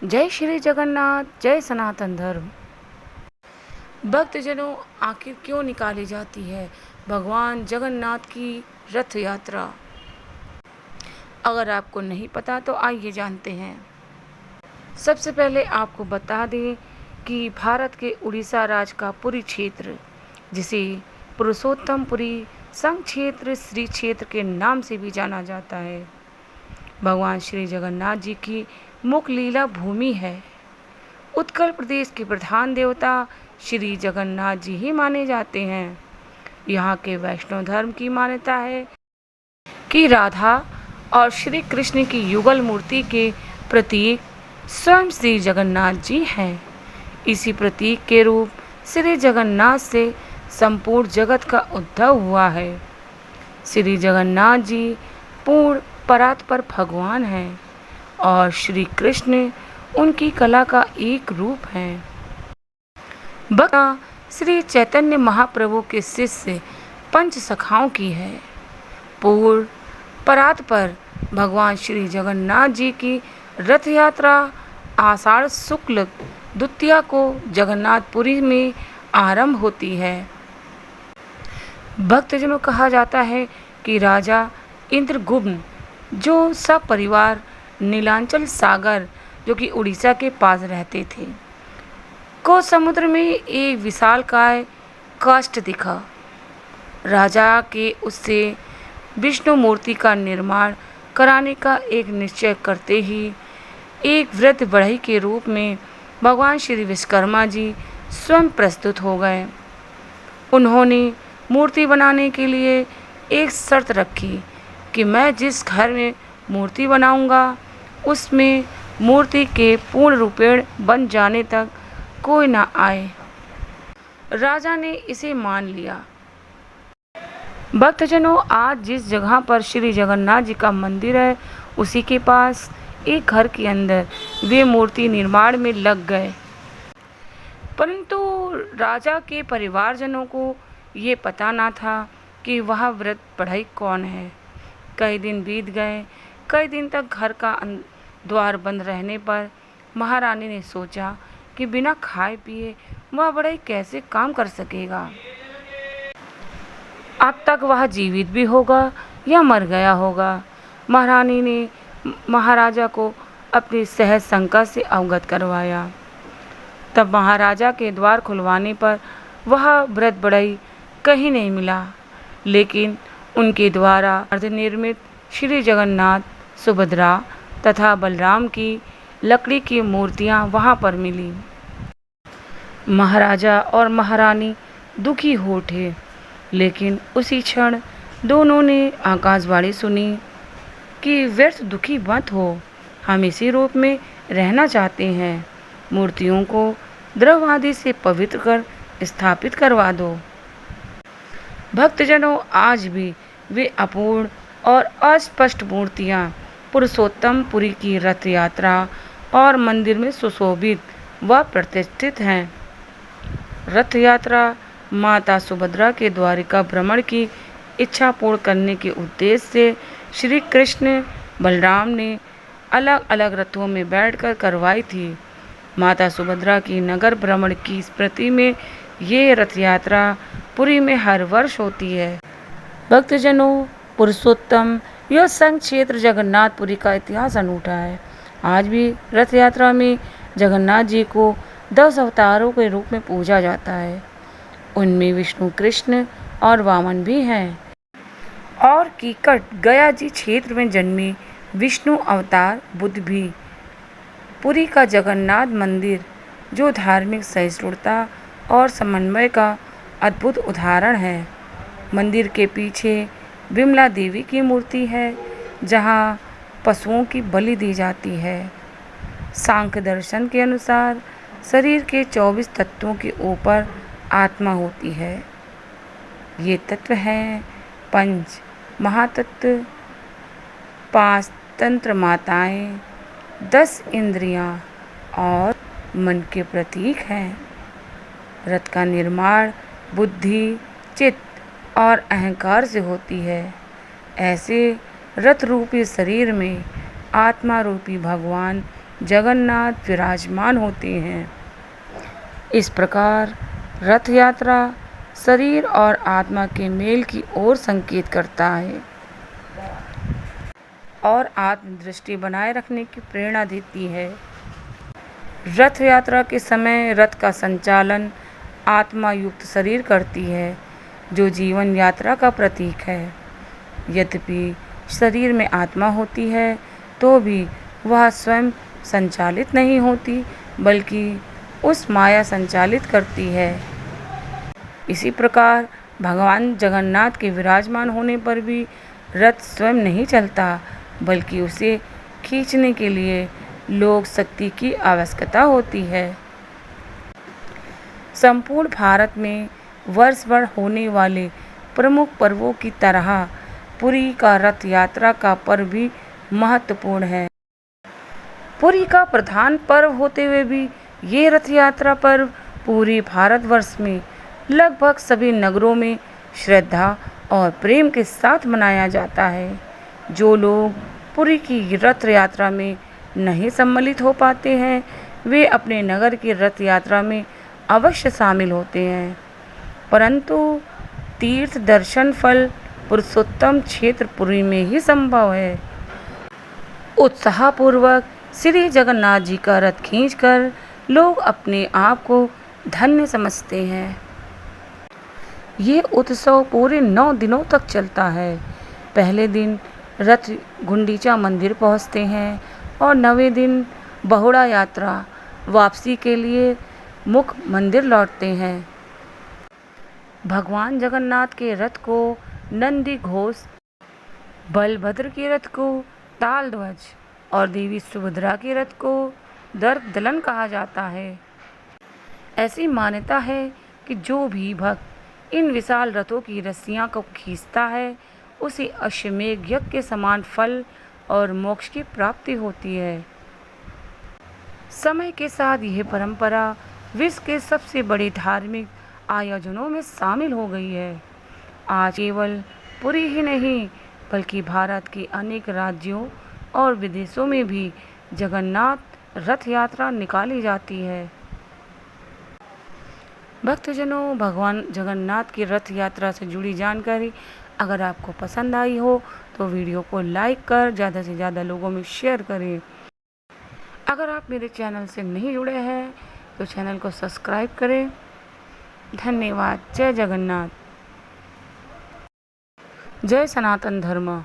जय श्री जगन्नाथ, जय सनातन धर्म। भक्तजनों, आखिर क्यों निकाली जाती है भगवान जगन्नाथ की रथ यात्रा? अगर आपको नहीं पता तो आइए जानते हैं। सबसे पहले आपको बता दें कि भारत के उड़ीसा राज्य का पुरी क्षेत्र, जिसे पुरुषोत्तमपुरी संघ क्षेत्र श्री क्षेत्र के नाम से भी जाना जाता है, भगवान श्री जगन्नाथ जी की मुख्य लीला भूमि है। उत्कल प्रदेश के प्रधान देवता श्री जगन्नाथ जी ही माने जाते हैं। यहाँ के वैष्णव धर्म की मान्यता है कि राधा और श्री कृष्ण की युगल मूर्ति के प्रतीक स्वयं श्री जगन्नाथ जी हैं। इसी प्रतीक के रूप श्री जगन्नाथ से संपूर्ण जगत का उद्भव हुआ है। श्री जगन्नाथ जी पूर्ण परात्पर भगवान हैं और श्री कृष्ण उनकी कला का एक रूप है। भक्त श्री चैतन्य महाप्रभु के शिष्य पंच सखाओं की है। पूर्ण परात्पर भगवान श्री जगन्नाथ जी की रथ यात्रा आषाढ़ शुक्ल द्वितीया को जगन्नाथपुरी में आरंभ होती है। भक्तजनों, कहा जाता है कि राजा इंद्रगुप्त, जो सब परिवार नीलांचल सागर, जो कि उड़ीसा के पास रहते थे, को समुद्र में एक विशालकाय काष्ठ दिखा। राजा के उससे विष्णु मूर्ति का निर्माण कराने का एक निश्चय करते ही एक वृद्ध बढ़ई के रूप में भगवान श्री विश्वकर्मा जी स्वयं प्रस्तुत हो गए। उन्होंने मूर्ति बनाने के लिए एक शर्त रखी कि मैं जिस घर में मूर्ति बनाऊंगा उसमें मूर्ति के पूर्ण रूपेण बन जाने तक कोई ना आए। राजा ने इसे मान लिया। भक्तजनों, आज जिस जगह पर श्री जगन्नाथ जी का मंदिर है, उसी के पास एक घर के अंदर वे मूर्ति निर्माण में लग गए। परंतु राजा के परिवारजनों को ये पता ना था कि वह वृद्ध बढ़ई कौन है। कई दिन बीत गए। कई दिन तक घर का द्वार बंद रहने पर महारानी ने सोचा कि बिना खाए पिए वह बढ़ई कैसे काम कर सकेगा। अब तक वह जीवित भी होगा या मर गया होगा। महारानी ने महाराजा को अपनी सहज शंका से अवगत करवाया। तब महाराजा के द्वार खुलवाने पर वह वृद्ध बढ़ई कहीं नहीं मिला, लेकिन उनके द्वारा अर्धनिर्मित श्री जगन्नाथ, सुभद्रा तथा बलराम की लकड़ी की मूर्तियां वहां पर मिली। महाराजा और महारानी दुखी हो उठे, लेकिन उसी क्षण दोनों ने आकाशवाणी सुनी कि व्यर्थ दुखी मत हो, हम इसी रूप में रहना चाहते हैं। मूर्तियों को द्रव आदि से पवित्र कर स्थापित करवा दो। भक्तजनों, आज भी वे अपूर्ण और अस्पष्ट मूर्तियां पुरुषोत्तमपुरी की रथ यात्रा और मंदिर में सुशोभित व प्रतिष्ठित हैं। रथ यात्रा माता सुभद्रा के द्वारिका भ्रमण की इच्छा पूर्ण करने के उद्देश्य से श्री कृष्ण बलराम ने अलग अलग रथों में बैठकर करवाई थी। माता सुभद्रा की नगर भ्रमण की स्मृति में ये रथ यात्रा पुरी में हर वर्ष होती है। भक्तजनों, पुरुषोत्तम यह संघ क्षेत्र जगन्नाथपुरी का इतिहास अनूठा है। आज भी रथ यात्रा में जगन्नाथ जी को 10 अवतारों के रूप में पूजा जाता है। उनमें विष्णु, कृष्ण और वामन भी हैं। और कीकट गया जी क्षेत्र में जन्मे विष्णु अवतार बुद्ध भी। पुरी का जगन्नाथ मंदिर, जो धार्मिक सहिष्णुता और समन्वय का अद्भुत उदाहरण है। मंदिर के पीछे विमला देवी की मूर्ति है, जहाँ पशुओं की बलि दी जाती है। सांख्य दर्शन के अनुसार शरीर के 24 तत्वों के ऊपर आत्मा होती है। ये तत्व हैं पंच महातत्व, 5 तंत्र माताएं, 10 इंद्रियां और मन के प्रतीक हैं। रथ का निर्माण बुद्धि, चित्त और अहंकार से होती है। ऐसे रथ रूपी शरीर में आत्मा रूपी भगवान जगन्नाथ विराजमान होते हैं। इस प्रकार रथ यात्रा शरीर और आत्मा के मेल की ओर संकेत करता है और आत्मदृष्टि बनाए रखने की प्रेरणा देती है। रथ यात्रा के समय रथ का संचालन आत्मा युक्त शरीर करती है, जो जीवन यात्रा का प्रतीक है। यद्यपि शरीर में आत्मा होती है, तो भी वह स्वयं संचालित नहीं होती, बल्कि उस माया संचालित करती है। इसी प्रकार भगवान जगन्नाथ के विराजमान होने पर भी रथ स्वयं नहीं चलता, बल्कि उसे खींचने के लिए लोक शक्ति की आवश्यकता होती है। संपूर्ण भारत में वर्ष भर होने वाले प्रमुख पर्वों की तरह पुरी का रथ यात्रा का पर्व भी महत्वपूर्ण है। पुरी का प्रधान पर्व होते हुए भी ये रथ यात्रा पर्व पूरे भारतवर्ष में लगभग सभी नगरों में श्रद्धा और प्रेम के साथ मनाया जाता है। जो लोग पुरी की रथ यात्रा में नहीं सम्मिलित हो पाते हैं, वे अपने नगर की रथ यात्रा में अवश्य शामिल होते हैं, परंतु तीर्थ दर्शन फल पुरुषोत्तम क्षेत्र पुरी में ही संभव है। उत्साहपूर्वक श्री जगन्नाथ जी का रथ खींचकर लोग अपने आप को धन्य समझते हैं। ये उत्सव पूरे 9 दिनों तक चलता है। पहले दिन रथ गुंडीचा मंदिर पहुंचते हैं और 9वें दिन बहुड़ा यात्रा वापसी के लिए मुख्य मंदिर लौटते हैं। भगवान जगन्नाथ के रथ को नंदी घोष, बलभद्र के रथ को ताल ध्वज और देवी सुभद्रा के रथ को दर्प दलन कहा जाता है। ऐसी मान्यता है कि जो भी भक्त इन विशाल रथों की रस्सियां को खींचता है, उसे अश्वमेध यज्ञ के समान फल और मोक्ष की प्राप्ति होती है। समय के साथ यह परंपरा विश्व के सबसे बड़े धार्मिक आयोजनों में शामिल हो गई है। आज केवल पुरी ही नहीं, बल्कि भारत के अनेक राज्यों और विदेशों में भी जगन्नाथ रथ यात्रा निकाली जाती है। भक्तजनों, भगवान जगन्नाथ की रथ यात्रा से जुड़ी जानकारी अगर आपको पसंद आई हो तो वीडियो को लाइक कर ज़्यादा से ज़्यादा लोगों में शेयर करें। अगर आप मेरे चैनल से नहीं जुड़े हैं तो चैनल को सब्सक्राइब करें। धन्यवाद। जय जगन्नाथ। जय सनातन धर्म।